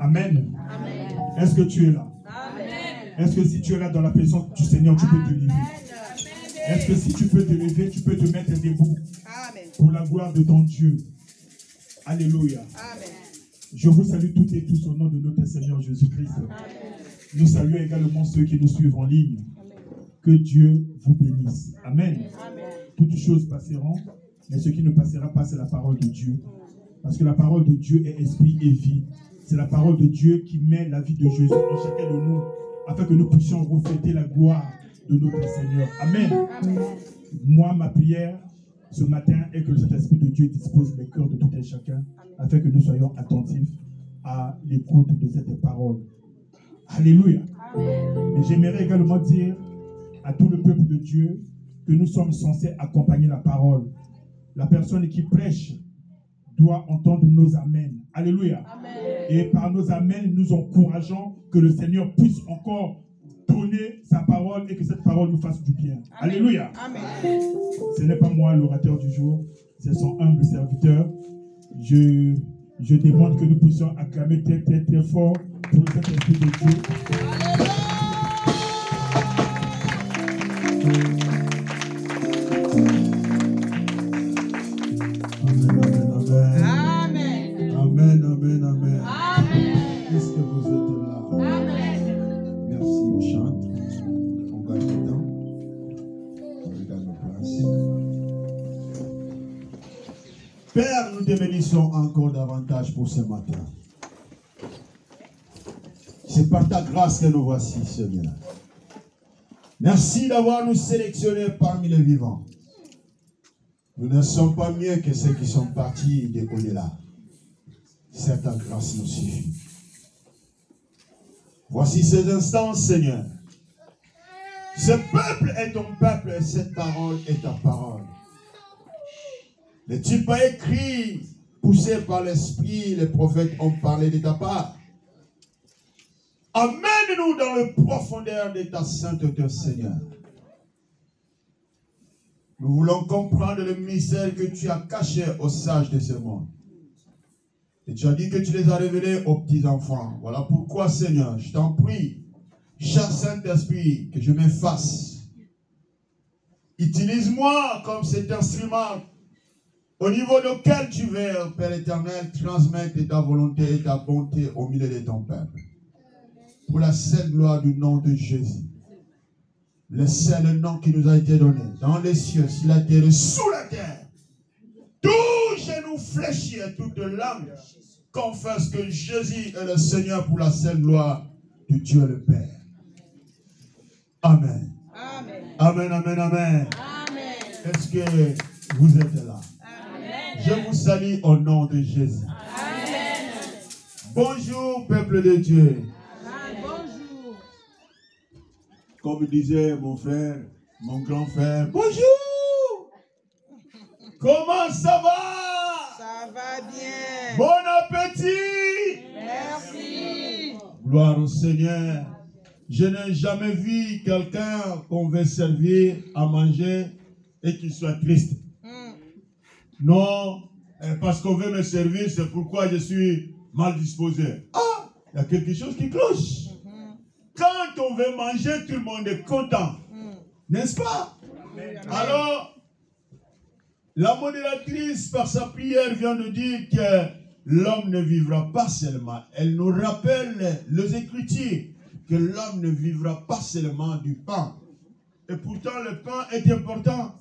Amen. Amen. Est-ce que tu es là? Amen. Est-ce que si tu es là dans la présence du Seigneur, tu peux te lever? Est-ce que si tu peux te lever, tu peux te mettre debout pour la gloire de ton Dieu? Alléluia. Amen. Je vous salue toutes et tous au nom de notre Seigneur Jésus-Christ. Nous saluons également ceux qui nous suivent en ligne. Que Dieu vous bénisse. Amen. Amen. Toutes choses passeront, mais ce qui ne passera pas, c'est la parole de Dieu. Parce que la parole de Dieu est esprit et vie. C'est la parole de Dieu qui met la vie de Jésus en chacun de nous, afin que nous puissions refléter la gloire de notre Seigneur. Amen. Amen. Moi, ma prière ce matin est que le Saint-Esprit de Dieu dispose les cœurs de tout un chacun, afin que nous soyons attentifs à l'écoute de cette parole. Alléluia. Et j'aimerais également dire à tout le peuple de Dieu que nous sommes censés accompagner la parole. La personne qui prêche doit entendre nos amens. Alléluia. Amen. Et par nos amens, nous encourageons que le Seigneur puisse encore donner sa parole et que cette parole nous fasse du bien. Amen. Alléluia. Amen. Ce n'est pas moi l'orateur du jour, c'est son humble serviteur. Je demande que nous puissions acclamer très très très fort pour le Saint-Esprit de Dieu. Amen. Amen, amen, amen. Amen. Est-ce que vous êtes là? Amen. Merci, on chante. On gagne du temps. On regarde nos places. Père, nous te bénissons encore davantage pour ce matin. C'est par ta grâce que nous voici, Seigneur. Merci d'avoir nous sélectionnés parmi les vivants. Nous ne sommes pas mieux que ceux qui sont partis de au-delà. C'est ta grâce nous suffit. Voici ces instants, Seigneur. Ce peuple est ton peuple et cette parole est ta parole. Les types pas écrits, poussés par l'Esprit, les prophètes ont parlé de ta part. Amène-nous dans le profondeur de ta sainteté, Seigneur. Nous voulons comprendre le mystère que tu as caché aux sages de ce monde. Et tu as dit que tu les as révélés aux petits-enfants. Voilà pourquoi, Seigneur, je t'en prie, cher Saint-Esprit, que je m'efface. Utilise-moi comme cet instrument au niveau duquel tu veux, Père éternel, transmettre ta volonté et ta bonté au milieu de ton peuple. Pour la seule gloire du nom de Jésus. Le seul nom qui nous a été donné, dans les cieux, sur la terre et sous la terre. Tout genou fléchit et toute langue confesse que Jésus est le Seigneur pour la seule gloire de Dieu le Père. Amen. Amen. Amen, amen, amen. Amen. Est-ce que vous êtes là? Amen. Je vous salue au nom de Jésus. Amen. Bonjour, peuple de Dieu. Bonjour. Comme disait mon frère, mon grand frère, bonjour! Comment ça va? Ça va bien. Bon appétit! Merci. Gloire au Seigneur. Je n'ai jamais vu quelqu'un qu'on veut servir à manger et qu'il soit triste. Non, parce qu'on veut me servir, c'est pourquoi je suis mal disposé. Ah, il y a quelque chose qui cloche. Quand on veut manger, tout le monde est content. N'est-ce pas? Alors, la modératrice, par sa prière, vient de dire que l'homme ne vivra pas seulement. Elle nous rappelle les Écritures que l'homme ne vivra pas seulement du pain. Et pourtant, le pain est important.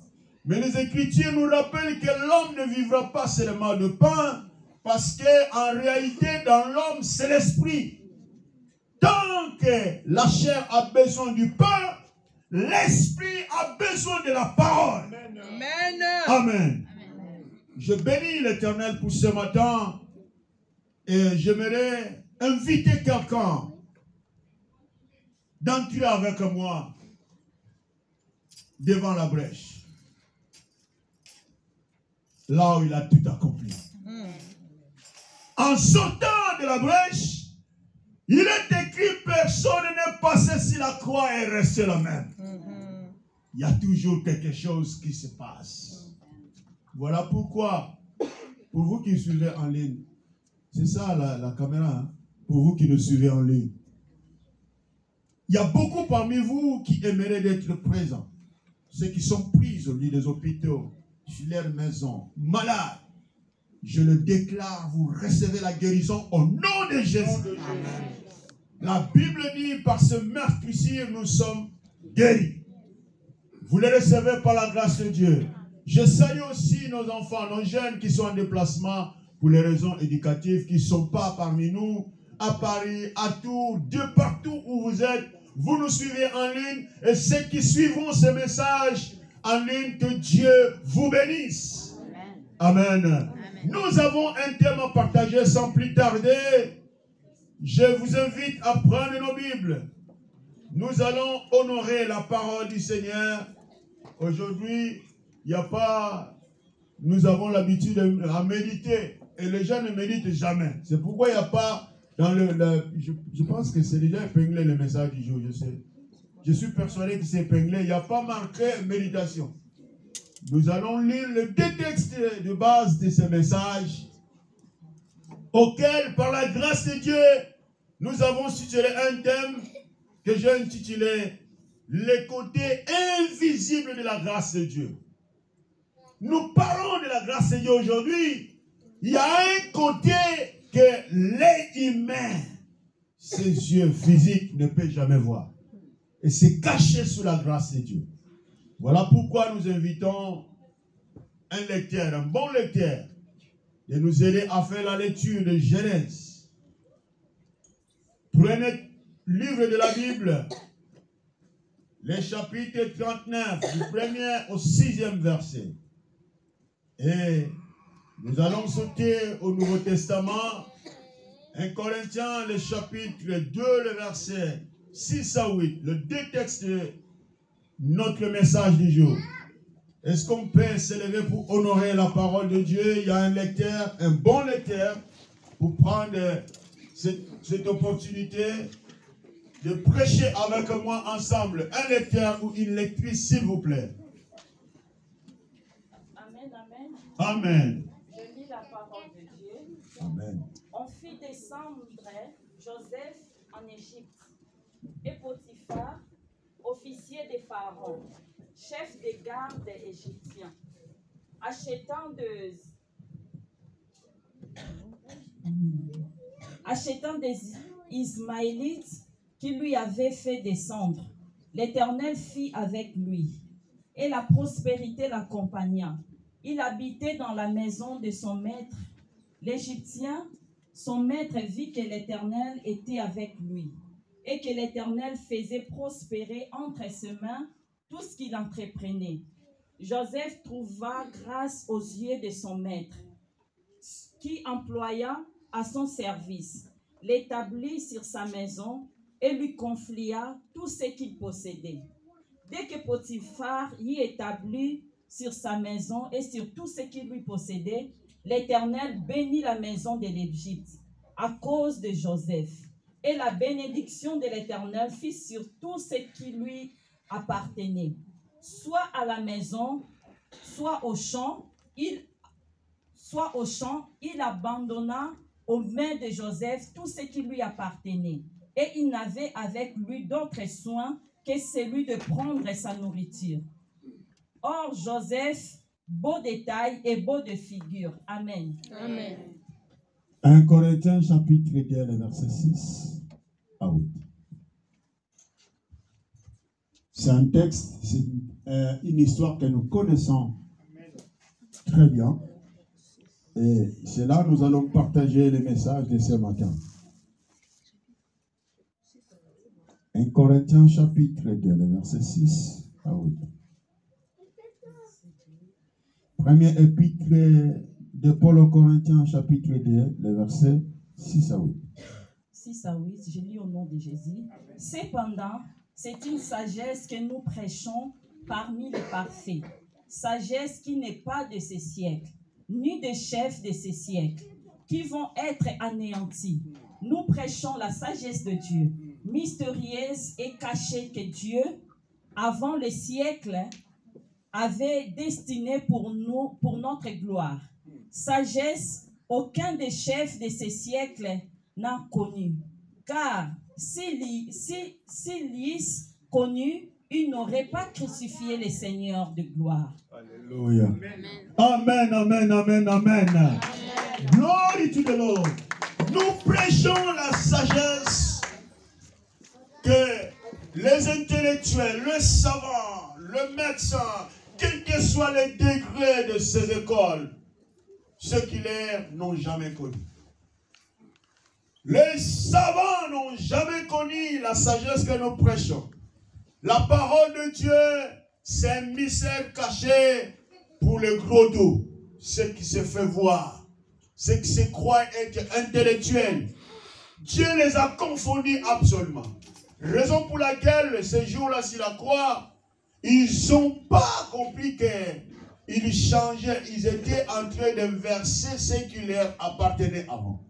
Mais les Écritures nous rappellent que l'homme ne vivra pas seulement de pain, parce qu'en réalité, dans l'homme, c'est l'esprit. Tant que la chair a besoin du pain, l'esprit a besoin de la parole. Amen. Amen. Je bénis l'Éternel pour ce matin et j'aimerais inviter quelqu'un d'entrer avec moi devant la brèche. Là où il a tout accompli. En sortant de la brèche, il est écrit, personne n'est passé sur la croix et resté la même. Il y a toujours quelque chose qui se passe. Voilà pourquoi, pour vous qui suivez en ligne, c'est ça la caméra. Hein? pour vous qui nous suivez en ligne. Il y a beaucoup parmi vous qui aimeraient d'être présents. Ceux qui sont pris au lit des hôpitaux, sur leur maison, malades. Je le déclare, vous recevez la guérison au nom de Jésus. Amen. La Bible dit, par ce meurtrissure, nous sommes guéris. Vous les recevez par la grâce de Dieu. Je salue aussi nos enfants, nos jeunes qui sont en déplacement pour les raisons éducatives, qui ne sont pas parmi nous, à Paris, à Tours, de partout où vous êtes. Vous nous suivez en ligne et ceux qui suivront ce message en ligne, que Dieu vous bénisse. Amen. Amen. Amen. Nous avons un thème à partager sans plus tarder. Je vous invite à prendre nos Bibles. Nous allons honorer la parole du Seigneur. Aujourd'hui, il n'y a pas... Nous avons l'habitude à méditer. Et les gens ne méditent jamais. C'est pourquoi il n'y a pas... Dans je pense que c'est déjà épinglé le message du jour, je sais. Je suis persuadé que c'est épinglé. Il n'y a pas marqué méditation. Nous allons lire le deux textes de base de ce message, auquel, par la grâce de Dieu, nous avons suggéré un thème que j'ai intitulé « Les côtés invisibles de la grâce de Dieu ». Nous parlons de la grâce de Dieu aujourd'hui. Il y a un côté que l'œil humain, ses yeux physiques, ne peut jamais voir. Et c'est caché sous la grâce de Dieu. Voilà pourquoi nous invitons un lecteur, un bon lecteur, de nous aider à faire la lecture de Genèse. Prenez le livre de la Bible, les chapitres 39, du 1er au 6e verset. Et nous allons sauter au Nouveau Testament, 1 Corinthiens, le chapitre 2, le verset 6 à 8, le deux textes de notre message du jour. Est-ce qu'on peut s'élever pour honorer la parole de Dieu? Il y a un lecteur, un bon lecteur, pour prendre cette opportunité de prêcher avec moi ensemble. Un lecteur ou une lectrice, s'il vous plaît. Amen, amen. Amen. Je lis la parole de Dieu. Amen. On fit descendre Joseph en Égypte, et Potiphar, officier de Pharaon, chef des gardes des Égyptiens, achetant des Ismaélites qui lui avaient fait descendre. L'Éternel fit avec lui, et la prospérité l'accompagna. Il habitait dans la maison de son maître, l'Égyptien. Son maître vit que l'Éternel était avec lui, et que l'Éternel faisait prospérer entre ses mains tout ce qu'il entreprenait. Joseph trouva grâce aux yeux de son maître, qui employa à son service, l'établit sur sa maison et lui confia tout ce qu'il possédait. Dès que Potiphar y établit sur sa maison et sur tout ce qu'il lui possédait, l'Éternel bénit la maison de l'Égypte à cause de Joseph. Et la bénédiction de l'Éternel fut sur tout ce qui lui appartenait, soit à la maison, soit au champ. Il abandonna aux mains de Joseph tout ce qui lui appartenait. Et il n'avait avec lui d'autre soin que celui de prendre sa nourriture. Or, Joseph, beau de taille et beau de figure. Amen. Amen. 1 Corinthiens chapitre 2, le verset 6 à 8. C'est un texte, c'est une histoire que nous connaissons très bien. Et c'est là que nous allons partager le message de ce matin. 1 Corinthiens chapitre 2, le verset 6 à 8. Premier épître de Paul aux Corinthiens, chapitre 2, le verset 6 à 8. 6 à 8, je lis au nom de Jésus. Cependant, c'est une sagesse que nous prêchons parmi les parfaits. Sagesse qui n'est pas de ce siècle, ni des chefs de ce siècle, qui vont être anéantis. Nous prêchons la sagesse de Dieu, mystérieuse et cachée que Dieu, avant le siècle, avait destinée pour nous, pour notre gloire. Sagesse, aucun des chefs de ce siècle n'a connu. Car s'ils l'eussent connu, ils n'auraient pas crucifié le Seigneur de gloire. Alléluia. Amen, amen, amen, amen. Glory to the Lord. Nous prêchons la sagesse que les intellectuels, le savant, le médecin, quel que soit le degré de ces écoles, ceux qui les n'ont jamais connu. Les savants n'ont jamais connu la sagesse que nous prêchons. La parole de Dieu, c'est un mystère caché pour les gros dos, ceux qui se fait voir, ceux qui se croient être intellectuels. Dieu les a confondus absolument. Raison pour laquelle, ce jour-là, sur la croix, ils n'ont pas compris qu'ils changeaient, ils étaient en train d'inverser ce qui leur appartenait avant.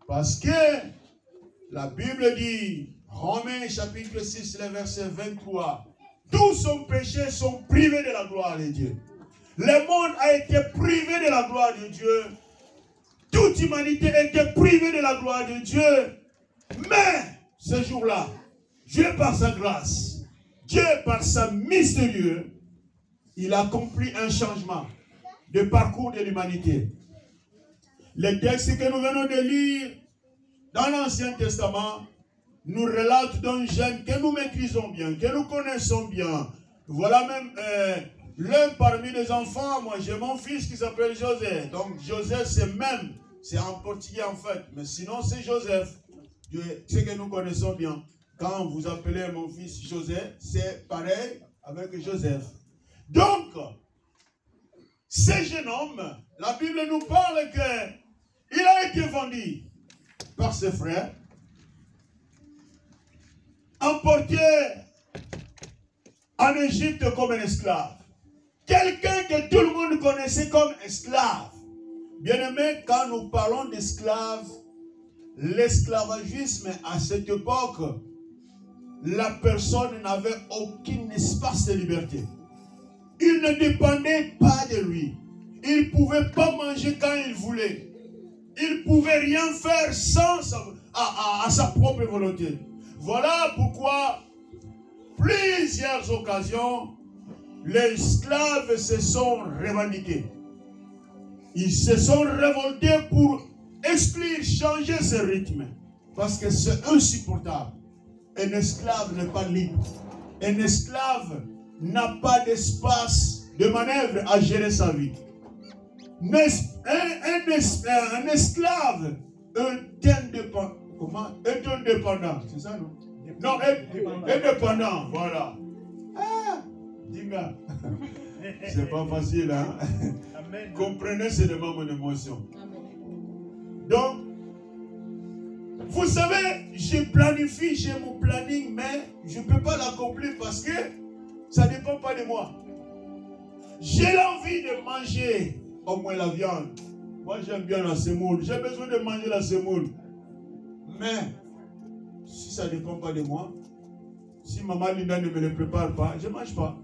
Parce que la Bible dit, Romains chapitre 6, le verset 23, tous sont péchés, sont privés de la gloire de Dieu. Le monde a été privé de la gloire de Dieu. Toute humanité a été privée de la gloire de Dieu. Mais, ce jour-là, Dieu par sa grâce, Dieu par sa mystérieux, il a accompli un changement de parcours de l'humanité. Les textes que nous venons de lire dans l'Ancien Testament nous relatent d'un jeune que nous maîtrisons bien, que nous connaissons bien. Voilà même l'un parmi les enfants. Moi, j'ai mon fils qui s'appelle Joseph. Donc, Joseph, c'est en portugais en fait. Mais sinon, c'est Joseph. Ce que nous connaissons bien. Quand vous appelez mon fils Joseph, c'est pareil avec Joseph. Donc, ce jeune homme, la Bible nous parle qu'il a été vendu par ses frères, emporté en Égypte comme un esclave. Quelqu'un que tout le monde connaissait comme esclave. Bien-aimé, quand nous parlons d'esclave, l'esclavagisme à cette époque, la personne n'avait aucun espace de liberté. Il ne dépendait pas de lui. Il ne pouvait pas manger quand il voulait. Il ne pouvait rien faire sans à sa propre volonté. Voilà pourquoi, plusieurs occasions, les esclaves se sont revendiqués. Ils se sont révoltés pour exclure, changer ce rythme. Parce que c'est insupportable. Un esclave n'est pas libre. Un esclave n'a pas d'espace de manœuvre à gérer sa vie. Un esclave est indépendant. Comment? Est indépendant, c'est ça, non? Non, indépendant, voilà. Ah, dinga. C'est pas facile, hein? Amen. Comprenez seulement mon émotion. Donc, vous savez, je planifie, j'ai mon planning, mais je ne peux pas l'accomplir parce que ça ne dépend pas de moi. J'ai l'envie de manger au moins la viande. Moi, j'aime bien la semoule. J'ai besoin de manger la semoule. Mais, si ça ne dépend pas de moi, si maman Linda ne me le prépare pas, je ne mange pas.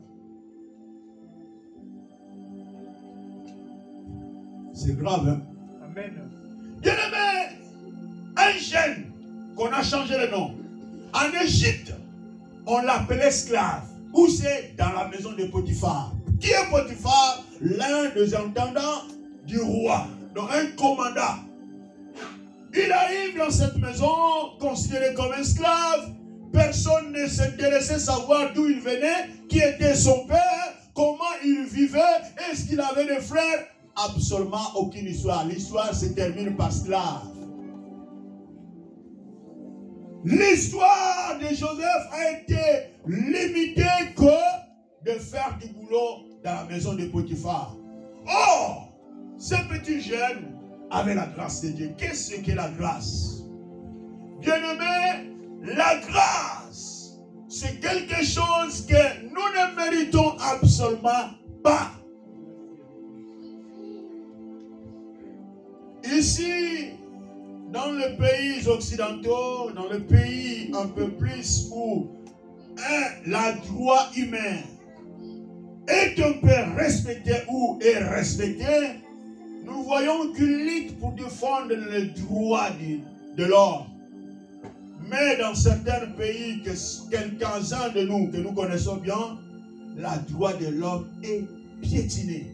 C'est grave, hein? Amen. Bien-aimé, un jeune qu'on a changé le nom. En Égypte, on l'appelait esclave. Où c'est? Dans la maison de Potiphar. Qui est Potiphar? L'un des intendants du roi. Donc un commandant. Il arrive dans cette maison, considéré comme esclave. Personne ne s'intéressait à savoir d'où il venait, qui était son père, comment il vivait, est-ce qu'il avait des frères? Absolument aucune histoire. L'histoire se termine par esclave. L'histoire de Joseph a été limitée que de faire du boulot dans la maison de Potiphar. Or, ce petit jeune avait la grâce de Dieu. Qu'est-ce que la grâce? Bien-aimé, la grâce, c'est quelque chose que nous ne méritons absolument pas. Ici, dans les pays occidentaux, dans les pays un peu plus où le droit humain est un peu respecté ou est respecté, nous voyons qu'une lutte pour défendre les droits de l'or. Mais dans certains pays, quelques-uns de nous, que nous connaissons bien, la droit de l'homme est piétinée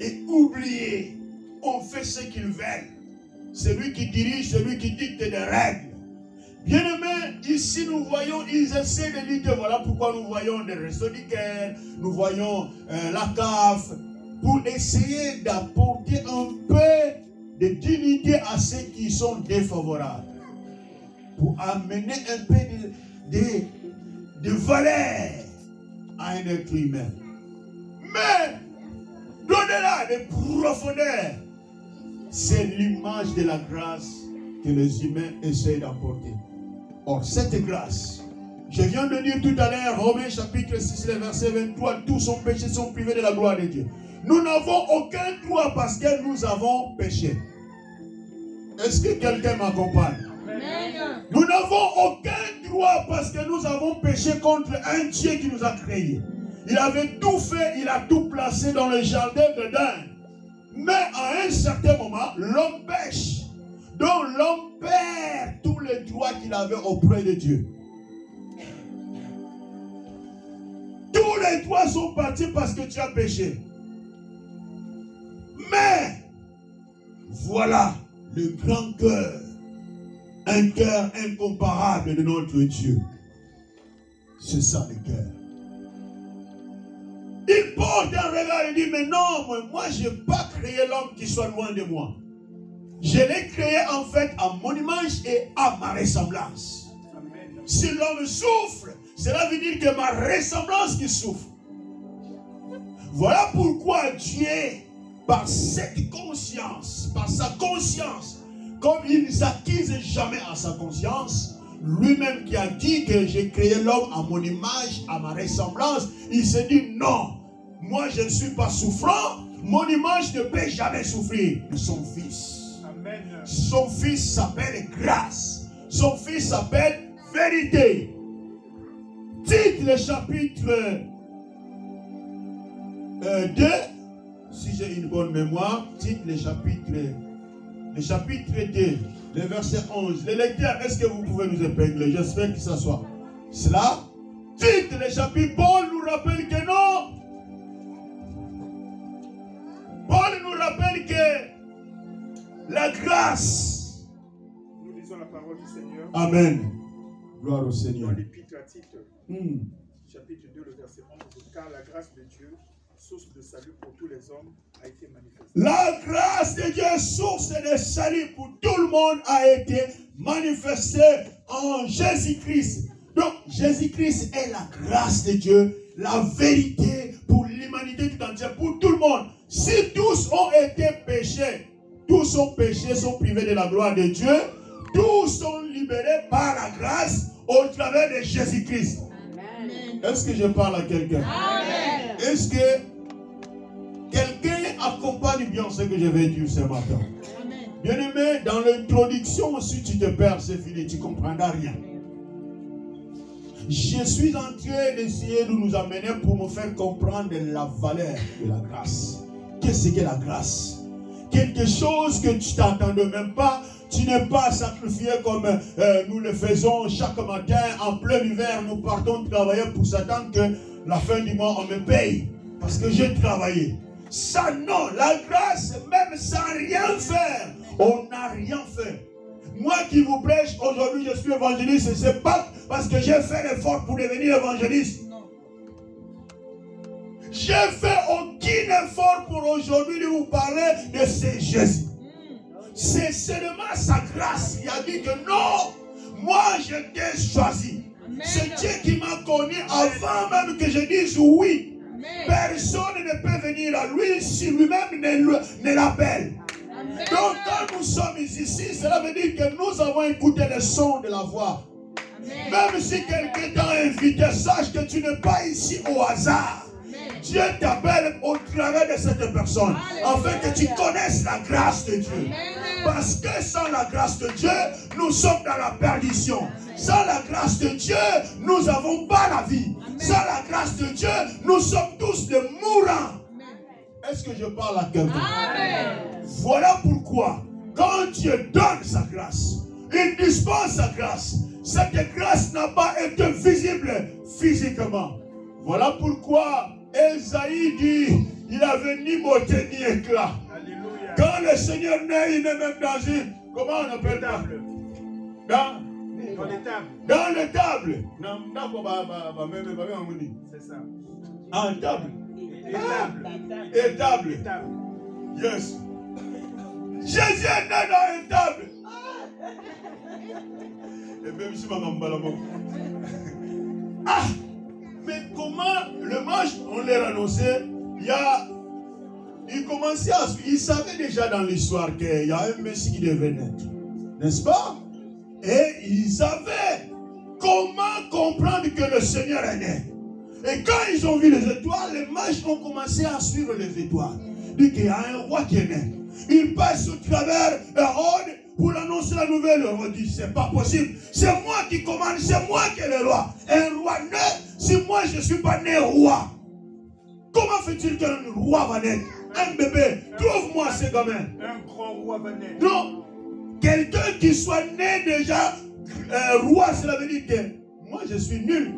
et oubliée. On fait ce qu'ils veulent. C'est lui qui dirige, c'est lui qui dicte des règles. Bien-aimés, ici nous voyons, ils essaient de lutter. Voilà pourquoi nous voyons des restos du cœur, nous voyons la CAF, pour essayer d'apporter un peu de dignité à ceux qui sont défavorables. Pour amener un peu de valeur à un être humain. Mais, au-delà de profondeur, c'est l'image de la grâce que les humains essaient d'apporter. Or, cette grâce, je viens de dire tout à l'heure, Romains chapitre 6, verset 23, tous sont péchés, sont privés de la gloire de Dieu. Nous n'avons aucun droit parce que nous avons péché. Est-ce que quelqu'un m'accompagne? Nous n'avons aucun droit parce que nous avons péché contre un Dieu qui nous a créés. Il avait tout fait, il a tout placé dans le jardin d'Éden. Mais à un certain moment, l'homme pêche. Donc l'homme perd tous les droits qu'il avait auprès de Dieu. Tous les droits sont partis parce que tu as péché. Mais voilà le grand cœur. Un cœur incomparable de notre Dieu. C'est ça le cœur. Il porte un regard et dit, mais non, moi je n'ai pas créé l'homme qui soit loin de moi. Je l'ai créé en fait à mon image et à ma ressemblance. Amen. Si l'homme souffre, cela veut dire que ma ressemblance qui souffre. Voilà pourquoi Dieu, par cette conscience, par sa conscience, comme il ne s'acquise jamais à sa conscience, lui-même qui a dit que j'ai créé l'homme à mon image, à ma ressemblance, il se dit non, moi je ne suis pas souffrant, mon image ne peut jamais souffrir. Son fils, amen. Son fils s'appelle grâce, son fils s'appelle vérité. Dites le chapitre 2, si j'ai une bonne mémoire, dites le chapitre 2, le verset 11. Les lecteurs, est-ce que vous pouvez nous épingler? J'espère que ça soit cela. Dites le chapitre, Paul nous rappelle que non. Paul nous rappelle que la grâce. Nous lisons la parole du Seigneur. Amen. Gloire au Seigneur. Dans l'épître à Tite, chapitre 2, le verset 11. Car la grâce de Dieu, source de salut pour tous les hommes, a été manifestée. La grâce de Dieu, source de salut pour tout le monde, a été manifestée en Jésus-Christ. Donc, Jésus-Christ est la grâce de Dieu, la vérité pour l'humanité tout entière, pour tout le monde. Si tous ont été péchés, tous sont péchés, sont privés de la gloire de Dieu, tous sont libérés par la grâce au travers de Jésus-Christ. Est-ce que je parle à quelqu'un? Est-ce que quelqu'un accompagne bien ce que je vais dire ce matin? Bien-aimé, dans l'introduction, si tu te perds, c'est fini, tu ne comprendras rien. Je suis en train d'essayer de nous amener pour nous faire comprendre la valeur de la grâce. Qu'est-ce que la grâce? Quelque chose que tu t'attendais même pas. Tu n'es pas sacrifié comme nous le faisons chaque matin. En plein hiver, nous partons travailler pour s'attendre que la fin du mois, on me paye. Parce que j'ai travaillé. Ça non, la grâce, même sans rien faire, on n'a rien fait. Moi qui vous prêche, aujourd'hui je suis évangéliste, ce n'est pas parce que j'ai fait l'effort pour devenir évangéliste. J'ai fait aucun effort pour aujourd'hui de vous parler de ce Jésus. C'est seulement sa grâce qui a dit que non, moi je t'ai choisi. C'est Dieu qui m'a connu avant même que je dise oui. Personne ne peut venir à lui si lui-même ne l'appelle. Donc quand nous sommes ici, cela veut dire que nous avons écouté le son de la voix. Même si quelqu'un t'a invité, sache que tu n'es pas ici au hasard. Dieu t'appelle au travers de cette personne, afin que tu connaisses la grâce de Dieu. Parce que sans la grâce de Dieu, nous sommes dans la perdition. Sans la grâce de Dieu, nous n'avons pas la vie. Sans la grâce de Dieu, nous sommes tous des mourants. Est-ce que je parle à quelqu'un? Voilà pourquoi, quand Dieu donne sa grâce, Il dispose sa grâce. Cette grâce n'a pas été visible physiquement. Voilà pourquoi Esaïe dit, il avait ni beauté ni éclat. Alléluia. Quand le Seigneur naît, il est même dans une, comment on appelle ça? Dans les tables. Dans les tables. C'est ça. En table. Et tables. Et table. Et tables. Yes. Jésus est né dans une table. Et même si ma maman ah, mais comment le match, on l'a annoncé, il commençait à... Il savait déjà dans l'histoire qu'il y a un Messie qui devait naître. N'est-ce pas? Et ils savaient comment comprendre que le Seigneur est né. Et quand ils ont vu les étoiles, les mages ont commencé à suivre les étoiles. Il dit qu'il y a un roi qui est né. Il passe au travers Hérode pour annoncer la nouvelle. Hérode dit, c'est pas possible. C'est moi qui commande, c'est moi qui est le roi. Un roi né, si moi je ne suis pas né roi. Comment fait-il qu'un roi va naître? Un bébé, trouve-moi ce gamin. Un grand roi va naître. Non, quelqu'un qui soit né déjà roi, cela veut dire que moi je suis nul.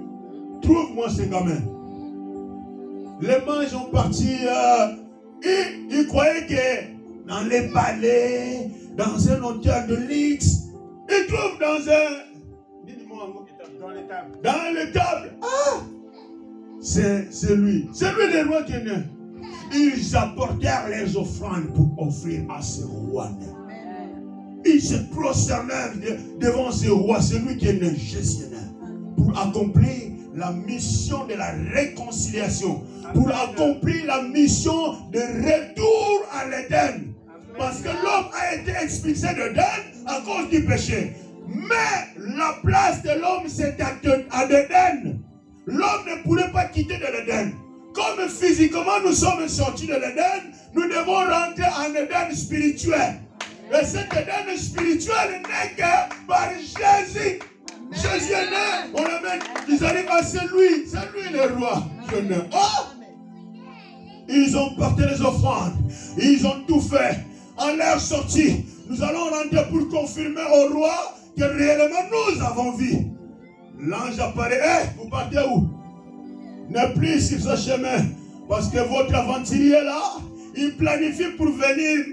Trouve-moi ce gamin. Les mages ont parti, ils croyaient que dans les palais, dans un hôtel de luxe, ils trouvent dans un... Dis-moi, Dans les tables. dans les tables. Ah! C'est lui. C'est lui le roi qui est né. Ils apportèrent les offrandes pour offrir à ce roi. Ils se prosternèrent devant ce roi. C'est lui qui est né, Jésus est né. Pour accomplir la mission de la réconciliation. Pour accomplir la mission de retour à l'Éden. Parce que l'homme a été expulsé d'Éden à cause du péché. Mais la place de l'homme, c'est à l'Éden. L'homme ne pourrait pas quitter de l'Éden. Comme physiquement nous sommes sortis de l'Éden, nous devons rentrer en Éden spirituel. Et cet Éden spirituel n'est que par Jésus. Jésus est né, on l'amène. Ils arrivent à c'est lui le roi. Oh! Ils ont porté les offrandes, ils ont tout fait. En leur sortie, nous allons rentrer pour confirmer au roi que réellement nous avons vu. L'ange apparaît. Hey, vous partez où? Ne plus sur ce chemin. Parce que votre aventurier là, il planifie pour venir.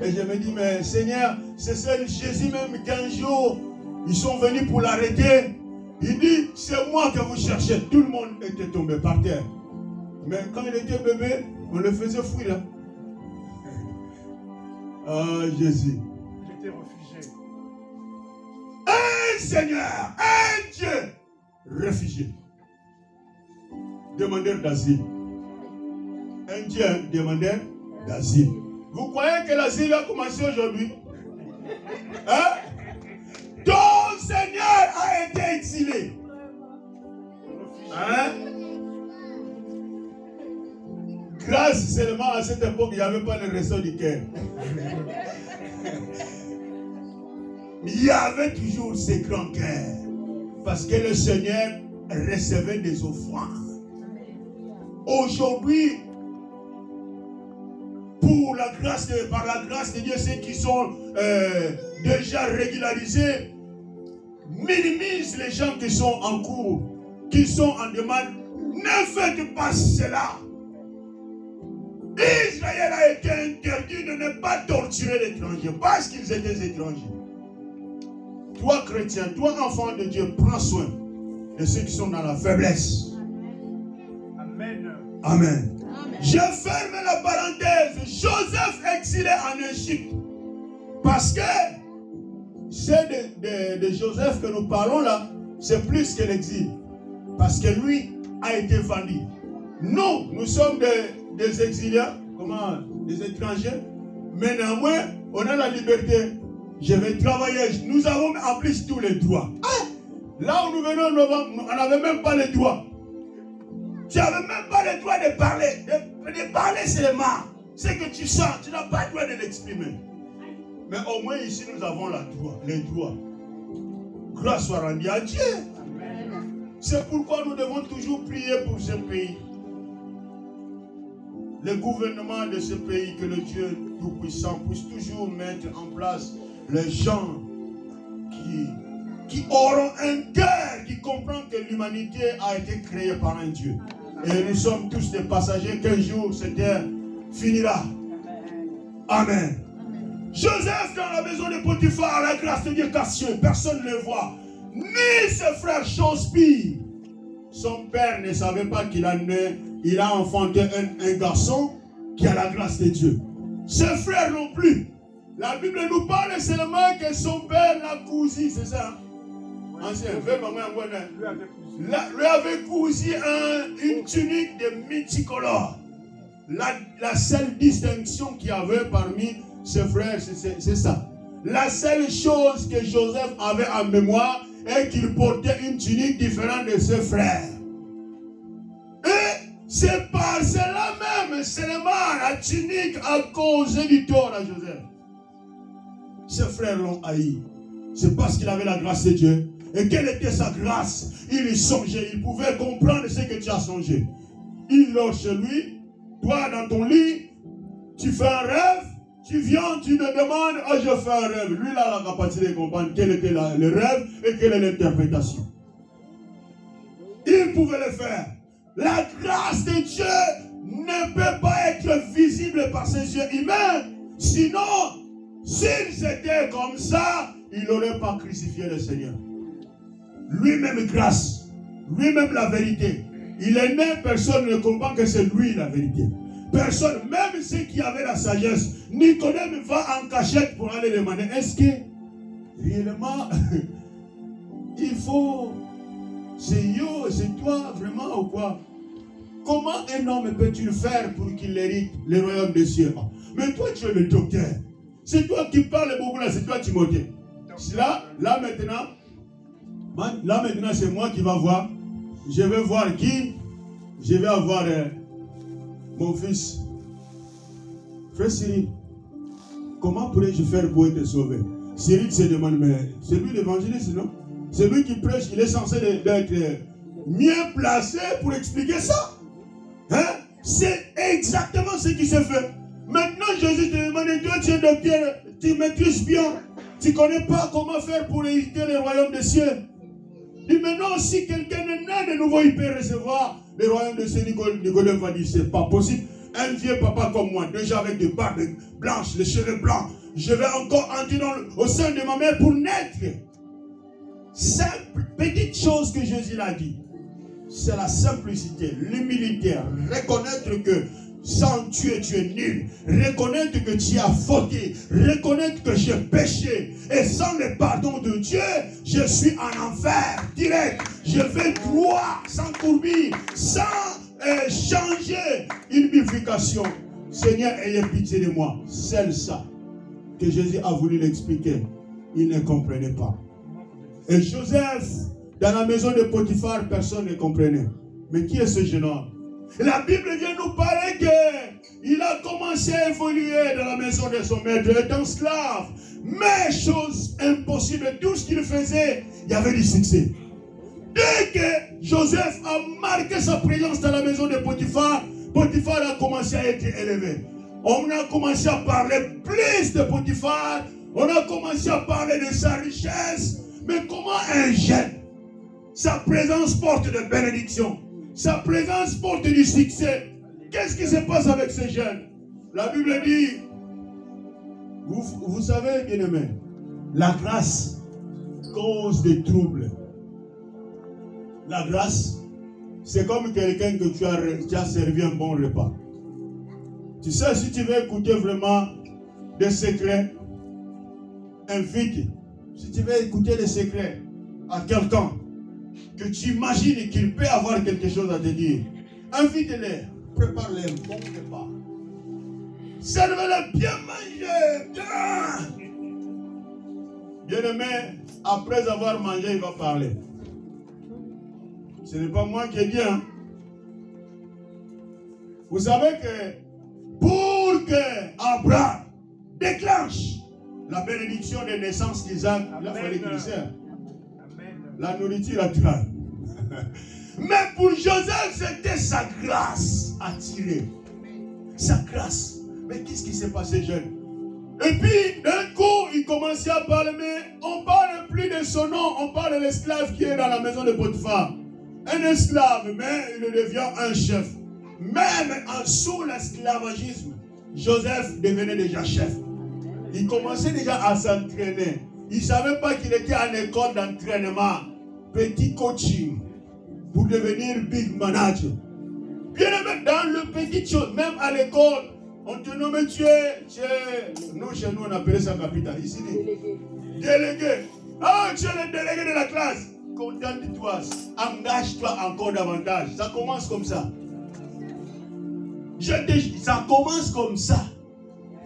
Et je me dis, mais Seigneur, c'est celle Jésus même qu'un jour, ils sont venus pour l'arrêter. Il dit, c'est moi que vous cherchez. Tout le monde était tombé par terre. Mais quand il était bébé, on le faisait fuir. Hein? Ah, Jésus. Il était réfugié. Un Seigneur, un Dieu, réfugié. Demandeur d'asile. Un Dieu, demandeur d'asile. Vous croyez que l'asile a commencé aujourd'hui? Hein? Ton Seigneur a été exilé. Hein? Grâce seulement à cette époque, il n'y avait pas le ressort du cœur. Il y avait toujours ces grands cœurs. Parce que le Seigneur recevait des offrandes. Aujourd'hui, par la grâce de Dieu, ceux qui sont déjà régularisés minimisent les gens qui sont en cours, qui sont en demande. Ne faites pas cela. Israël a été interdit de ne pas torturer l'étranger parce qu'ils étaient étrangers. Toi, chrétien, toi, enfant de Dieu, prends soin de ceux qui sont dans la faiblesse. Amen. Amen. Je ferme la parenthèse. Joseph exilé en Égypte. Parce que c'est de Joseph que nous parlons là, c'est plus que l'exil. Parce que lui a été vendu. Nous sommes des exilés, des étrangers. Mais néanmoins, on a la liberté. Je vais travailler. Nous avons en plus tous les droits. Là où nous venons, on n'avait même pas les droits. Tu n'avais même pas le droit de parler. De parler seulement. Ce que tu sens, tu n'as pas le droit de l'exprimer. Mais au moins ici, nous avons les droits. Grâce soit rendue à Dieu. C'est pourquoi nous devons toujours prier pour ce pays. Le gouvernement de ce pays, que le Dieu Tout-Puissant puisse toujours mettre en place les gens qui auront un cœur qui comprend que l'humanité a été créée par un Dieu. Et nous sommes tous des passagers, qu'un jour cette terre finira. Amen. Joseph dans la maison de Potiphar, la grâce de Dieu cassée, personne ne le voit. Ni ses frères, chose pire. Son père ne savait pas qu'il a enfanté un garçon qui a la grâce de Dieu. Ses frères non plus. La Bible nous parle seulement que son père l'a cousu, c'est ça? Ancien, lui avait cousu une tunique de multicolore. La seule distinction qu'il y avait parmi ses frères, c'est ça. La seule chose que Joseph avait en mémoire est qu'il portait une tunique différente de ses frères. Et c'est par cela même, seulement la tunique a causé du tort à Joseph. Ses frères l'ont haï. C'est parce qu'il avait la grâce de Dieu. Et quelle était sa grâce? Il y songeait, il pouvait comprendre ce que tu as songé. Il dort chez lui, toi dans ton lit, tu fais un rêve, tu viens, tu te demandes, oh je fais un rêve. Lui il a la capacité de comprendre quel était le rêve et quelle est l'interprétation. Il pouvait le faire. La grâce de Dieu ne peut pas être visible par ses yeux humains. Sinon, s'il était comme ça, il n'aurait pas crucifié le Seigneur. Lui-même grâce, lui-même la vérité. Il est né, personne ne comprend que c'est lui la vérité. Personne, même ceux qui avaient la sagesse, Nicodème va en cachette pour aller demander, est-ce que réellement il faut, c'est toi vraiment ou quoi? Comment un homme peut-il faire pour qu'il hérite le royaume des cieux? Mais toi tu es le docteur. C'est toi qui parles beaucoup là, c'est toi Timothée. Là maintenant c'est moi qui va voir. Je vais voir qui? Je vais avoir mon fils. Frère Cyril, comment pourrais-je faire pour être sauvé? Cyril se demande, mais c'est lui l'évangéliste, non? C'est lui qui prêche, il est censé être mieux placé pour expliquer ça. Hein? C'est exactement ce qui s'est fait. Maintenant, Jésus te demande, toi tu es docteur, tu maîtrises bien, tu ne connais pas comment faire pour hériter le royaume des cieux. Et maintenant, si quelqu'un est né de nouveau, il peut recevoir le royaume des cieux. Nicodème va dire, c'est pas possible. Un vieux papa comme moi, déjà avec des barbes blanches, les cheveux blancs, je vais encore entrer au sein de ma mère pour naître. Simple, petite chose que Jésus a dit. C'est la simplicité, l'humilité, reconnaître que sans Dieu, tu es nul. Reconnaître que tu as fauté. Reconnaître que j'ai péché. Et sans le pardon de Dieu, je suis en enfer direct. Je vais droit, sans courbir, sans changer une bifurcation. Seigneur, ayez pitié de moi. C'est ça que Jésus a voulu l'expliquer. Il ne comprenait pas. Et Joseph, dans la maison de Potiphar, personne ne comprenait. Mais qui est ce jeune homme? La Bible vient nous parler qu'il a commencé à évoluer dans la maison de son maître, étant esclave. Mais chose impossible, tout ce qu'il faisait, il y avait du succès. Dès que Joseph a marqué sa présence dans la maison de Potiphar, Potiphar a commencé à être élevé. On a commencé à parler plus de Potiphar, on a commencé à parler de sa richesse. Mais comment un jeune, sa présence porte de bénédiction? Sa présence porte du succès. Qu'est-ce qui se passe avec ces jeunes? La Bible dit, vous savez, bien-aimés, la grâce cause des troubles. La grâce, c'est comme quelqu'un que tu as servi un bon repas. Tu sais, si tu veux écouter vraiment des secrets, invite. Si tu veux écouter des secrets à quelqu'un, que tu imagines qu'il peut avoir quelque chose à te dire, invite-les, prépare-les un bon repas. Servez-les bien manger, bien. Bien-aimé, après avoir mangé, il va parler. Ce n'est pas moi qui ai dit. Hein. Vous savez que pour que Abraham déclenche la bénédiction de naissance d'Isaac, il a fallu qu'il serve. La nourriture naturelle. Mais pour Joseph, c'était sa grâce attirée. Sa grâce. Mais qu'est-ce qui s'est passé, jeune? Et puis, d'un coup, il commençait à parler, mais on ne parle plus de son nom, on parle de l'esclave qui est dans la maison de Potiphar. Un esclave, mais il devient un chef. Même en sous l'esclavagisme, Joseph devenait déjà chef. Il commençait déjà à s'entraîner. Il ne savait pas qu'il était en école d'entraînement, petit coaching, pour devenir big manager. Bien aimé, dans le petit chose, même à l'école, on te nomme nous chez nous on appelait ça capitaine. Ici, délégué. Ah, tu es le délégué de la classe. Contente-toi, engage-toi encore davantage. Ça commence comme ça. Ça commence comme ça.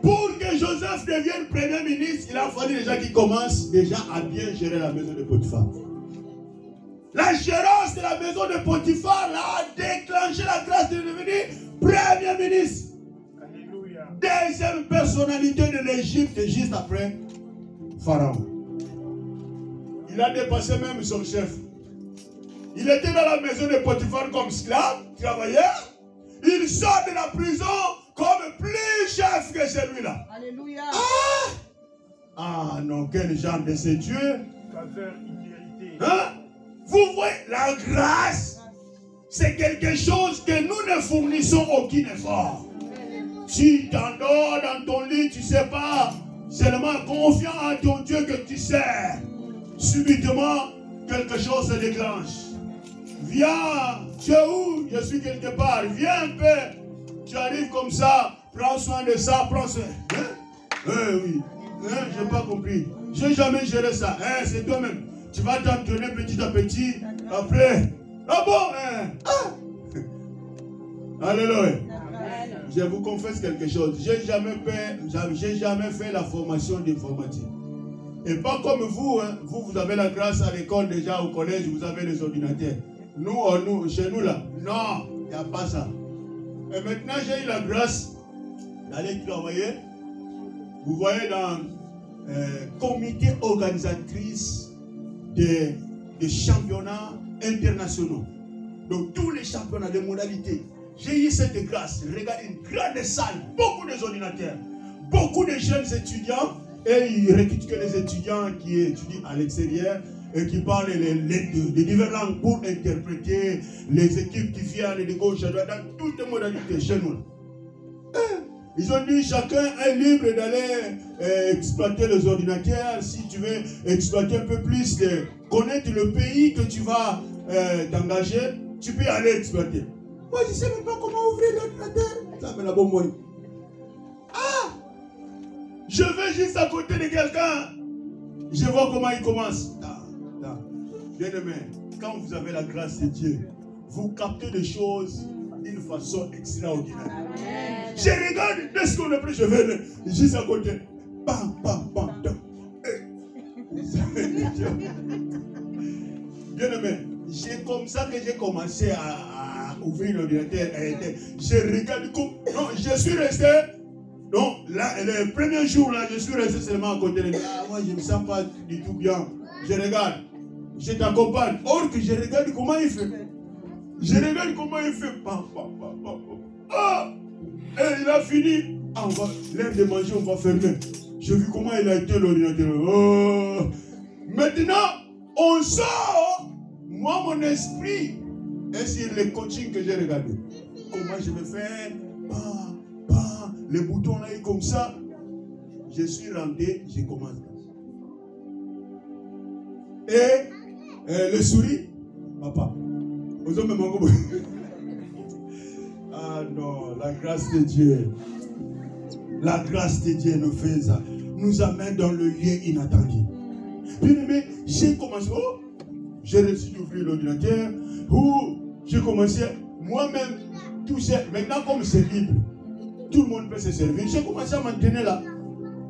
Pour que Joseph devienne premier ministre, il a fallu déjà qu'il commence déjà à bien gérer la maison de Potiphar. La gérance de la maison de Potiphar a déclenché la grâce de devenir premier ministre. Alléluia. Deuxième personnalité de l'Égypte juste après Pharaon. Il a dépassé même son chef. Il était dans la maison de Potiphar comme esclave, travailleur. Il sort de la prison comme plus chef que celui-là. Alléluia. Ah non, quel genre de ce Dieu. Faveur imméritée. Hein? Vous voyez, la grâce, c'est quelque chose que nous ne fournissons aucun effort. Tu t'endors dans ton lit, tu ne sais pas, seulement confiant en ton Dieu que tu sers. Subitement, quelque chose se déclenche. Viens, tu es où? Je suis quelque part. Viens un peu. Tu arrives comme ça, prends soin de ça, prends soin. Hein? Oui. Hein? Je n'ai pas compris. Je n'ai jamais géré ça. Hein? C'est toi-même. Tu vas t'entraîner petit à petit. Après. Ah bon? Hein? Ah. Alléluia. Je vous confesse quelque chose. Je n'ai jamais fait la formation d'informatique. Et pas comme vous, hein. Vous avez la grâce à l'école déjà, au collège, vous avez les ordinateurs. Nous, chez nous là, non, il n'y a pas ça. Et maintenant, j'ai eu la grâce d'aller travailler. Vous voyez dans comité organisatrice des championnats internationaux. Donc, tous les championnats de modalités. J'ai eu cette grâce. Regardez, une grande salle, beaucoup d'ordinateurs, beaucoup de jeunes étudiants. Et il recrute que les étudiants qui étudient à l'extérieur et qui parlent les diverses langues pour interpréter les équipes qui viennent de gauche à droite dans toutes les modalités chez nous. Ils ont dit chacun est libre d'aller exploiter les ordinateurs. Si tu veux exploiter un peu plus, connaître le pays que tu vas t'engager, tu peux aller exploiter. Moi, je ne sais même pas comment ouvrir l'ordinateur. Ça me l'a bon moi. Je vais juste à côté de quelqu'un. Je vois comment il commence. Bien aimé, quand vous avez la grâce de Dieu, vous captez des choses d'une façon extraordinaire. Amen. Je regarde, dès ce qu'on a pris, je vais juste à côté. Bam, bam, bam, bam. Bien aimé, c'est comme ça que j'ai commencé à ouvrir l'ordinateur. Je regarde comme... Non, je suis resté... Donc, là, le premier jour, là, je suis resté seulement à côté de lui. Ah, moi, je ne me sens pas du tout bien. Je regarde. Je t'accompagne. Or que je regarde comment il fait. Je regarde comment il fait. Ah! Et il a fini. Ah, l'heure de manger, on va fermer. J'ai vu comment il a été l'ordinateur. Oh! Maintenant, on sort. Moi, mon esprit est sur le coaching que j'ai regardé. Comment je vais faire? Les boutons là, comme ça. Je suis rentré, je commence. Et le souris, papa. Vous avez même ah non, la grâce de Dieu. La grâce de Dieu nous amène dans le lieu inattendu. Bien aimé, j'ai commencé. Oh, j'ai réussi d'ouvrir l'ordinateur. J'ai commencé moi-même tout seul. Maintenant, comme c'est libre. Tout le monde peut se servir. J'ai commencé à m'entraîner là.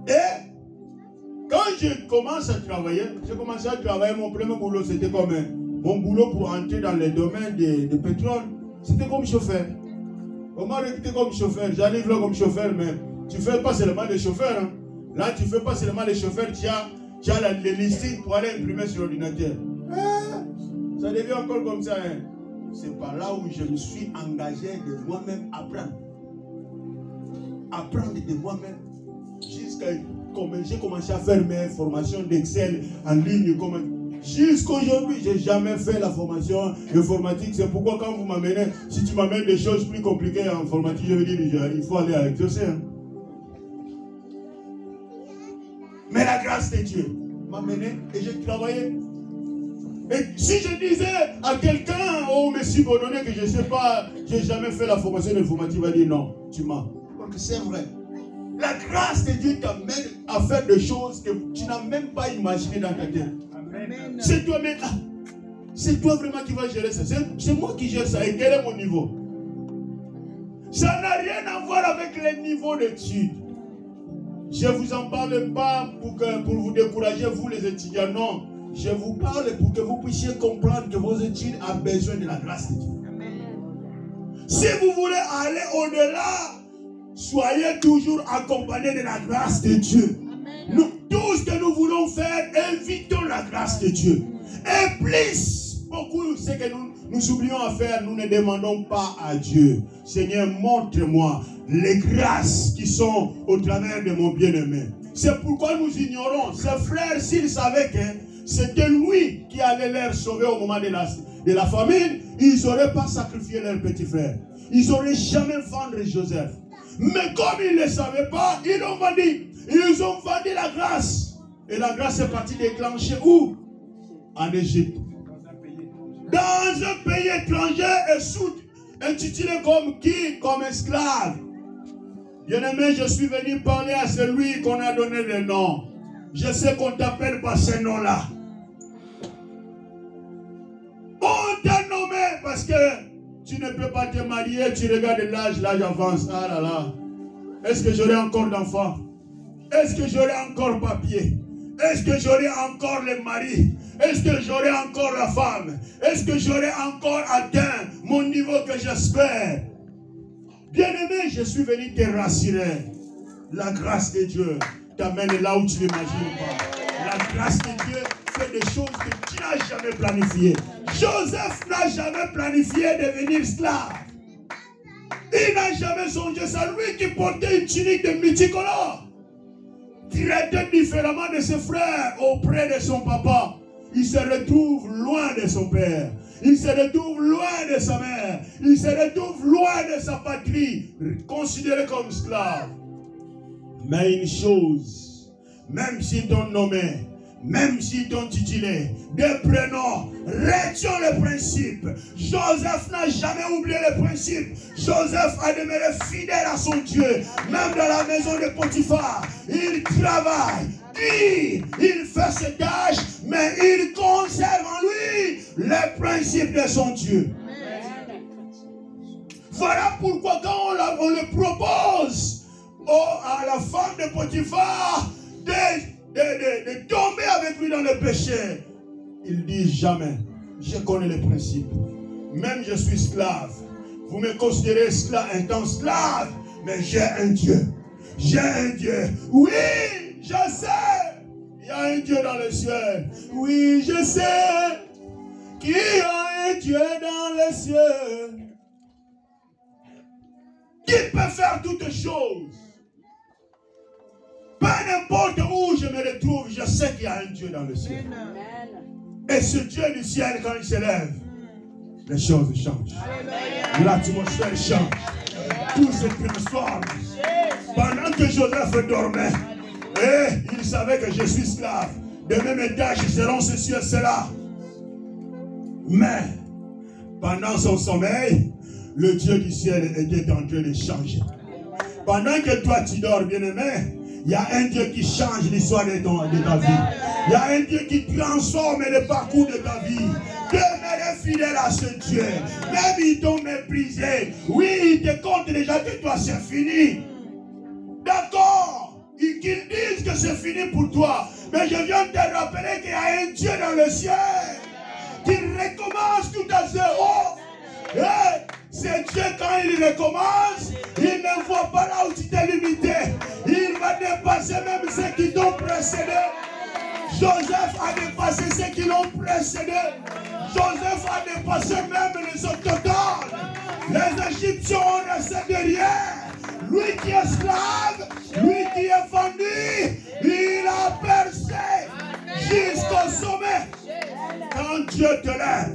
Et quand je commence à travailler, mon premier boulot, c'était comme mon boulot pour entrer dans le domaine de pétrole. C'était comme chauffeur. On m'a recruté comme chauffeur. J'arrive là comme chauffeur, mais tu ne fais pas seulement les chauffeurs. Hein. Là, tu ne fais pas seulement les chauffeurs, tu as les listings pour aller imprimer sur l'ordinateur. Ça devient encore comme ça. Hein. C'est par là où je me suis engagé de moi-même apprendre. Apprendre de moi-même jusqu'à j'ai commencé à faire mes formations d'Excel en ligne. Jusqu'à aujourd'hui, je n'ai jamais fait la formation informatique. C'est pourquoi quand vous m'amenez, si tu m'amènes des choses plus compliquées en informatique, je vais dire, il faut aller à exaucer. Hein. Mais la grâce de Dieu m'a mené et j'ai travaillé. Et si je disais à quelqu'un, oh monsieur Bourdonnais, que je ne sais pas, je n'ai jamais fait la formation informatique, il va dire non, tu mens. Donc c'est vrai. La grâce de Dieu t'amène à faire des choses que tu n'as même pas imaginées dans ta tête. C'est toi même. C'est toi vraiment qui vas gérer ça. C'est moi qui gère ça. Et quel est mon niveau? Ça n'a rien à voir avec les niveaux d'études. Je ne vous en parle pas pour vous décourager, vous les étudiants. Non. Je vous parle pour que vous puissiez comprendre que vos études ont besoin de la grâce de Dieu. Si vous voulez aller au-delà, soyez toujours accompagnés de la grâce de Dieu. Nous, tout ce que nous voulons faire, invitons la grâce de Dieu. Et plus, beaucoup, ce que nous oublions à faire, nous ne demandons pas à Dieu. Seigneur, montre-moi les grâces qui sont au travers de mon bien-aimé. C'est pourquoi nous ignorons. Ses frères, s'ils savaient que c'était lui qui allait les sauver au moment de la famine, ils n'auraient pas sacrifié leur petit frère. Ils n'auraient jamais vendu Joseph. Mais comme ils ne le savaient pas, ils l'ont vendu. Ils ont vendu la grâce. Et la grâce est partie déclencher où? En Égypte. Dans un pays étranger et intitulé comme qui? Comme esclave. Bien-aimé, je suis venu parler à celui qu'on a donné le nom. Je sais qu'on t'appelle par ce nom-là. On t'a nommé parce que tu ne peux pas te marier, tu regardes l'âge avance. Ah là là. Est-ce que j'aurai encore d'enfants? Est-ce que j'aurai encore papier? Est-ce que j'aurai encore le mari? Est-ce que j'aurai encore la femme? Est-ce que j'aurai encore atteint mon niveau que j'espère? Bien-aimé, je suis venu te rassurer. La grâce de Dieu t'amène là où tu n'imagines pas. La grâce de Dieu fait des choses que tu n'as jamais planifiées. Joseph n'a jamais planifié devenir esclave. Il n'a jamais songé. C'est lui qui portait une tunique de multicolore. Traité différemment de ses frères auprès de son papa. Il se retrouve loin de son père. Il se retrouve loin de sa mère. Il se retrouve loin de sa patrie, considéré comme esclave. Mais une chose, même si t'ont nommé, même si t'ont titulé, des prénoms, retiens le principe. Joseph n'a jamais oublié le principe. Joseph a demeuré fidèle à son Dieu. Même dans la maison de Potiphar, il travaille. Il fait ses tâches, mais il conserve en lui les principes de son Dieu. Voilà pourquoi quand on le propose à la femme de Potiphar de tomber avec lui dans le péché, il dit jamais, je connais les principes. Même je suis esclave. Vous me considérez esclave, étant esclave, mais j'ai un Dieu. J'ai un Dieu. Oui, je sais. Il y a un Dieu dans le ciel. Oui, je sais qu'il y a un Dieu dans les cieux qui peut faire toutes choses. Peu n'importe où je me retrouve, je sais qu'il y a un Dieu dans le ciel. Et ce Dieu du ciel, quand il se lève, les choses changent. L'atmosphère change. Tout se transforme. Pendant que Joseph dormait, et il savait que je suis esclave. De même étage, ils seront ceci et cela. Mais, pendant son sommeil, le Dieu du ciel était en train de changer. Pendant que toi tu dors, bien-aimé, il y a un Dieu qui change l'histoire de ta vie. Il y a un Dieu qui transforme le parcours de ta vie. Demeure fidèle à ce Dieu. Même ils t'ont méprisé. Oui, ils te comptent déjà que toi c'est fini. D'accord. Qu'ils disent que c'est fini pour toi. Mais je viens de te rappeler qu'il y a un Dieu dans le ciel qui recommence tout à zéro. C'est Dieu, quand il recommence, il ne voit pas là où tu t'es limité. Il va dépasser même ceux qui t'ont précédé. Joseph a dépassé ceux qui l'ont précédé. Joseph a dépassé même les autochtones. Les Égyptiens ont resté derrière. Lui qui est esclave, lui qui est vendu, il Dieu te lève.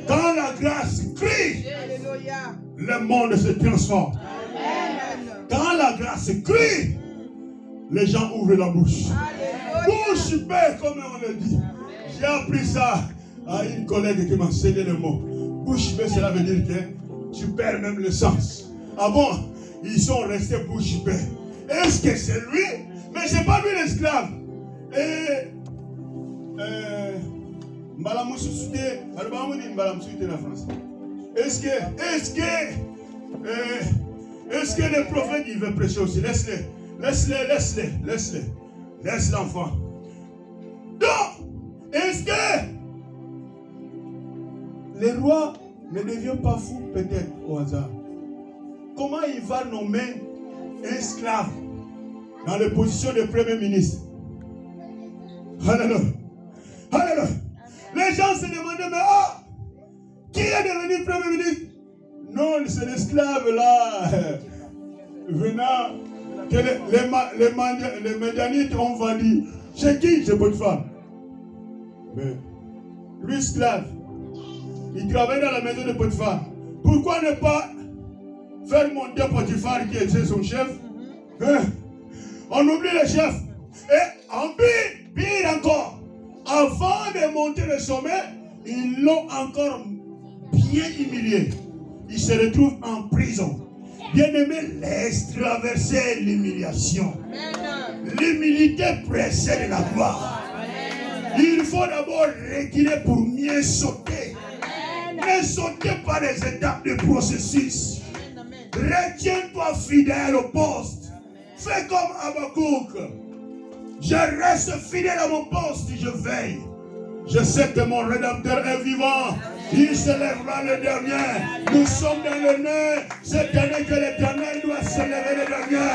Quand la grâce crie, Alléluia. le monde se transforme. Amen. Quand la grâce crie, les gens ouvrent la bouche. Alléluia. Bouche bée, comme on le dit. J'ai appris ça à une collègue qui m'a enseigné le mot. Bouche bée, cela veut dire que tu perds même le sens. Ah bon? Ils sont restés bouche bée. Est-ce que c'est lui? Mais c'est pas lui l'esclave. Et est-ce que le prophète il veut prêcher aussi? Laisse l'enfant. Donc, est-ce que le roi ne devient pas fou peut-être au hasard? Comment il va nommer un esclave dans les positions de premier ministre? Alléluia. Alléluia. Les gens se demandaient, mais qui est devenu premier ministre? Non, c'est l'esclave là, venant, que les Médianites ont vendu. C'est qui? C'est Potiphar. Mais lui, esclave, il travaille dans la maison de Potiphar. Pourquoi ne pas faire monter Potiphar qui était son chef? Hein? On oublie le chef. Et en pire encore, avant de monter le sommet, ils l'ont encore bien humilié. Il se retrouve en prison. Bien-aimé, laisse traverser l'humiliation. L'humilité précède la gloire. Il faut d'abord reculer pour mieux sauter. Ne sautez pas les étapes du processus. Retiens-toi fidèle au poste. Fais comme Habakkuk. Je reste fidèle à mon poste et je veille. Je sais que mon Rédempteur est vivant. Il se lèvera le dernier. Nous sommes dans le nez. Cette année que l'Éternel doit se lever le dernier.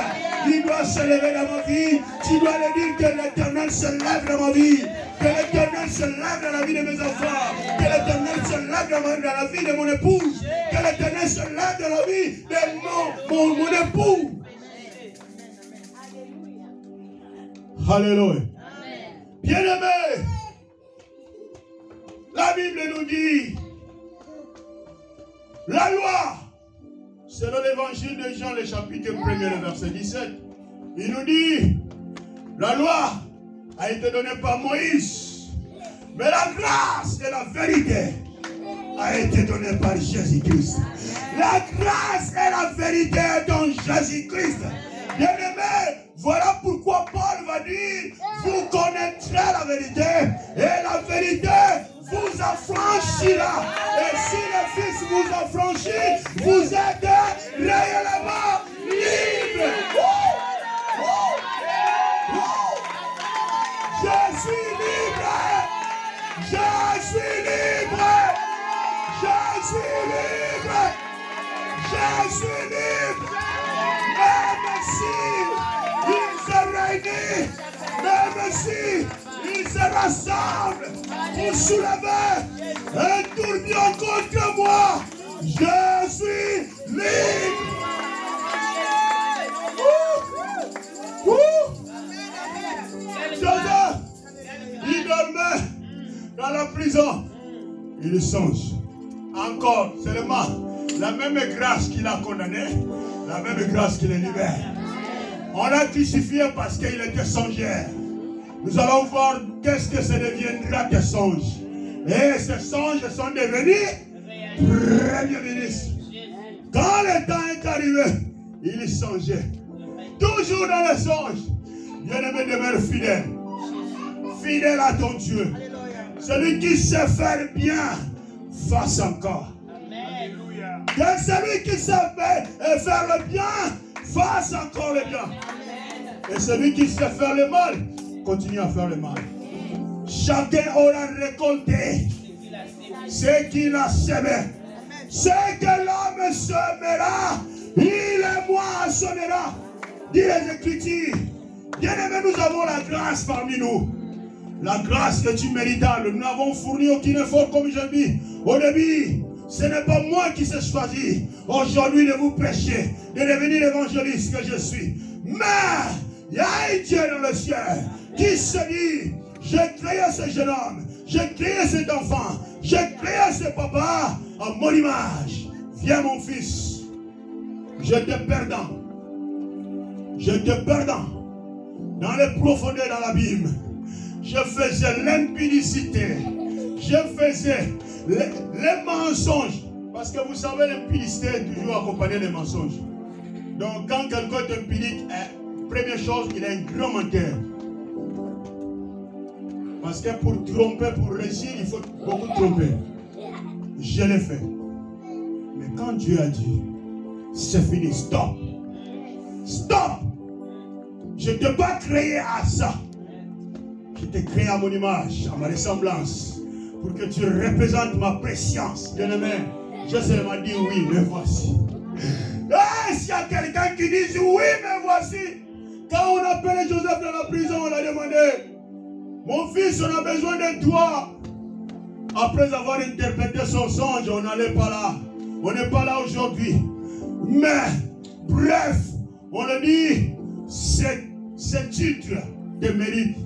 Il doit se lever dans ma vie. Tu dois le dire que l'Éternel se lève dans ma vie. Que l'Éternel se lève dans la vie de mes enfants. Que l'Éternel se lève dans la vie de mon épouse. Que l'Éternel se lève dans la vie de mon époux. Alléluia. Bien-aimé, la Bible nous dit, la loi, selon l'évangile de Jean, le chapitre 1er, le verset 17, il nous dit, la loi a été donnée par Moïse, mais la grâce et la vérité a été donnée par Jésus-Christ. La grâce et la vérité dans Jésus-Christ. Bien-aimé, voilà pourquoi Paul va dire, vous connaîtrez la vérité et la vérité vous affranchira. Et si le Fils vous affranchit, vous êtes réellement libre. Je suis libre. Je suis libre. Je suis libre. Je suis libre. Même si ils se réunissent, même si ils se rassemblent pour soulever un tourbillon contre moi, je suis libre. Joseph, il dormait dans la prison. Il songe. Encore, seulement la même grâce qui l'a condamné, la même grâce qui le libère. On l'a crucifié parce qu'il était songeur. Nous allons voir qu'est-ce que ça deviendra des songes. Et ces songes sont devenus premiers ministres. Quand le temps est arrivé, il songeait. Toujours dans les songes. Bien-aimé, demeure fidèle. Fidèle à ton Dieu. Celui qui sait faire bien, fasse encore. Que celui qui sait faire le bien, fasse encore le bien. Et celui qui sait faire le mal, continue à faire le mal. Chacun aura récolté ce qu'il a semé. Ce que l'homme semera, il et moi sonnera. Dit les Écritures. Bien-aimés, nous avons la grâce parmi nous. La grâce que tu mérites. Nous n'avons fourni aucun effort, comme je dis au début. Ce n'est pas moi qui s'ai choisi aujourd'hui de vous prêcher, de devenir évangéliste que je suis. Mais il y a un Dieu dans le ciel qui se dit, j'ai créé ce jeune homme, J'ai créé cet enfant. J'ai créé ce papa à mon image. Viens mon fils. J'étais perdant. J'étais perdant. Dans les profondeurs, dans l'abîme. Je faisais l'impudicité. Je faisais les mensonges. Parce que vous savez, l'impudicité est toujours accompagnée des mensonges. Donc quand quelqu'un est impudique, première chose, il est un grand menteur. Parce que pour tromper, pour réussir, il faut beaucoup tromper. Je l'ai fait. Mais quand Dieu a dit, c'est fini, stop. Stop. Je ne t'ai pas créé à ça. Je t'ai créé à mon image, à ma ressemblance. Pour que tu représentes ma préscience. Bien-aimé, je seulement dit oui, mais voici. Ah, s'il y a quelqu'un qui dit oui, mais voici. Quand on appelait Joseph dans la prison, on a demandé, mon fils, on a besoin de toi. Après avoir interprété son songe, on n'allait pas là. On n'est pas là aujourd'hui. Mais, bref, on a dit, ce titre de mérite.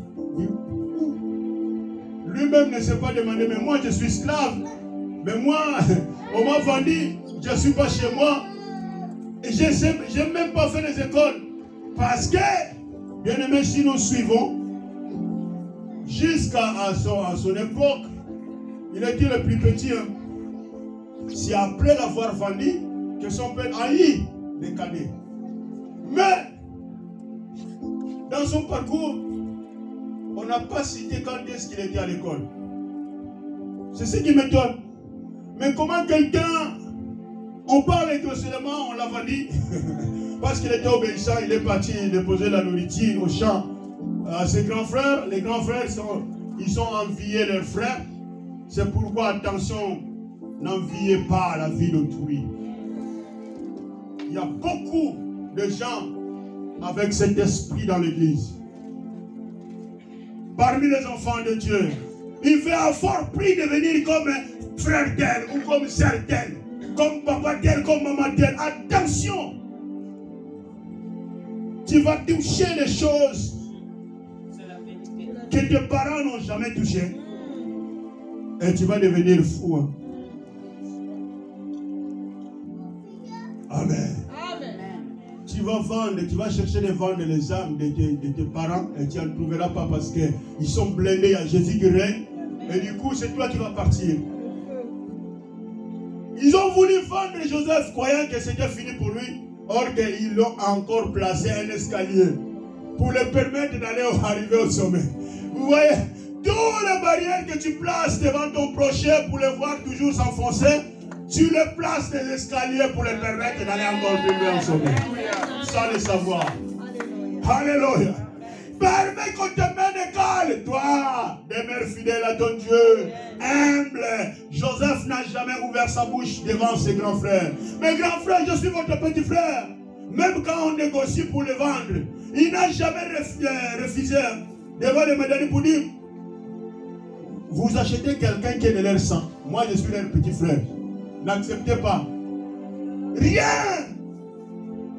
Lui-même ne s'est pas demandé, mais moi je suis esclave. Mais moi, on m'a vendu, je ne suis pas chez moi. Et je n'ai même pas fait les écoles. Parce que, bien aimé, si nous suivons, jusqu'à son époque, il était le plus petit. Hein. C'est après l'avoir vendu que son père a eu des cadets. Mais, dans son parcours, on n'a pas cité quand est-ce qu'il était à l'école. C'est ce qui m'étonne. Mais comment quelqu'un, on parle seulement, on l'a vendu, parce qu'il était obéissant, il est parti déposer la nourriture au champ à ses grands frères. Les grands frères, ils ont envié leurs frères. C'est pourquoi, attention, n'enviez pas la vie d'autrui. Il y a beaucoup de gens avec cet esprit dans l'église. Parmi les enfants de Dieu, il fait à fort prix de venir comme frère tel ou comme sœur tel, comme papa tel, comme maman tel. Attention! Tu vas toucher les choses que tes parents n'ont jamais touchées. Et tu vas devenir fou. Hein? Amen. Tu vas vendre, tu vas chercher de vendre les âmes de tes parents et tu n'en trouveras pas parce qu'ils sont blindés à Jésus qui règne. Et du coup, c'est toi qui vas partir. Ils ont voulu vendre Joseph croyant que c'était fini pour lui. Or qu'ils l'ont encore placé un escalier pour le permettre d'aller arriver au sommet. Vous voyez, toutes les barrières que tu places devant ton prochain pour le voir toujours s'enfoncer, tu les places des escaliers pour les permettre d'aller encore plus loin au sommet. Sans le savoir. Alléluia. Permets qu'on te mène école. Toi, demeure fidèle à ton Dieu. Humble. Joseph n'a jamais ouvert sa bouche devant ses grands frères. Mes grands frères, je suis votre petit frère. Même quand on négocie pour le vendre, il n'a jamais refusé devant les médailles pour dire, vous achetez quelqu'un qui est de leur sang. Moi, je suis leur petit frère. N'acceptez pas. Rien.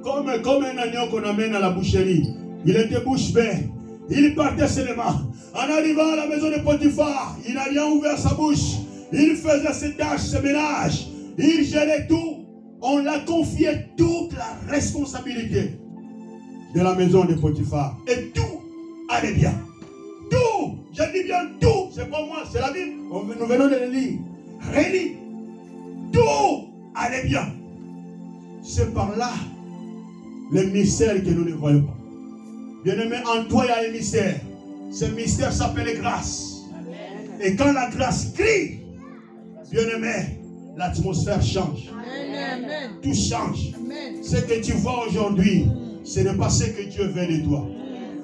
Comme un agneau qu'on amène à la boucherie. Il était bouche bée. Il partait seulement. En arrivant à la maison de Potiphar, il n'a rien ouvert sa bouche. Il faisait ses tâches, ses ménages. Il gérait tout. On l'a confié toute la responsabilité de la maison de Potiphar. Et tout allait bien. Tout. Je dis bien tout. C'est pas moi, c'est la Bible. Nous venons de le lire. Relis. Tout allait bien. C'est par là le mystère que nous ne voyons pas. Bien-aimé, en toi il y a un mystère. Ce mystère s'appelle grâce. Amen. Et quand la grâce crie, bien-aimé, l'atmosphère change. Amen. Tout change. Amen. Ce que tu vois aujourd'hui, ce n'est pas ce que Dieu veut de toi.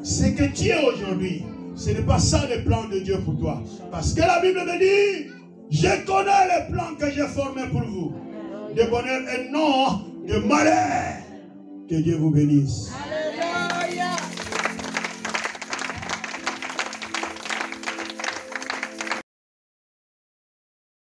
Ce que tu es aujourd'hui, ce n'est pas ça le plan de Dieu pour toi. Parce que la Bible me dit, je connais les plans que j'ai formés pour vous. De bonheur et non de malheur. Que Dieu vous bénisse.